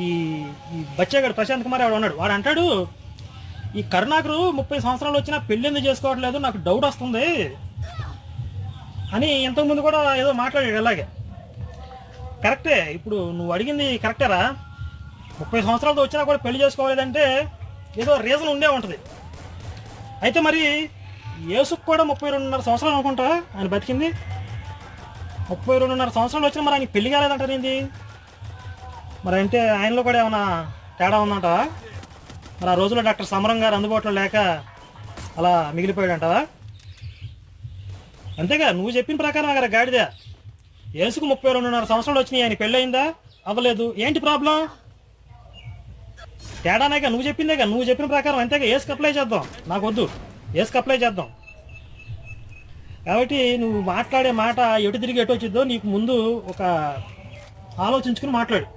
ఈ ఈ బచ్చేగాడు ప్రశాంత్ కుమార్ వాడు ఉన్నాడు, వాడు అంటాడు ఈ కరుణాకరు 30 సంవత్సరాలు వచ్చినా పెళ్ళి ఎందుకు చేసుకోవట్లేదు, నాకు డౌట్ వస్తుంది అని ఇంతకుముందు కూడా ఏదో మాట్లాడాడు. ఇలాగే కరెక్టే, ఇప్పుడు నువ్వు అడిగింది కరెక్టేరా. 30 సంవత్సరాలతో వచ్చినా కూడా పెళ్లి చేసుకోలేదంటే ఏదో రీజన్ ఉండే ఉంటుంది. అయితే మరి యేసుకు కూడా 32.5 సంవత్సరాలు అనుకుంటా ఆయన బతికింది. 32.5 సంవత్సరాలు వచ్చినా మరి ఆయనకి పెళ్లి కాలేదంటారు ఏంది? మరి అంటే ఆయనలో కూడా ఏమైనా తేడా ఉందంటావా? మరి ఆ రోజుల్లో డాక్టర్ సమరం గారు అందుబాటులో లేక అలా మిగిలిపోయాడు అంటావా? అంతేగా, నువ్వు చెప్పిన ప్రకారం అక్కడ గాడిదే. యేసుకు 32.5 సంవత్సరాలు వచ్చినాయి, ఆయన పెళ్ళి అయిందా? అవ్వలేదు. ఏంటి ప్రాబ్లం? తేడానేగా, నువ్వు చెప్పిందేగా, నువ్వు చెప్పిన ప్రకారం అంతేగా. ఏసుకు అప్లై చేద్దాం, నాకు వద్దు, ఏసుకు అప్లై చేద్దాం. కాబట్టి నువ్వు మాట్లాడే మాట ఎటు తిరిగి ఎటు వచ్చిద్దో నీకు ముందు ఒక ఆలోచించుకుని మాట్లాడు.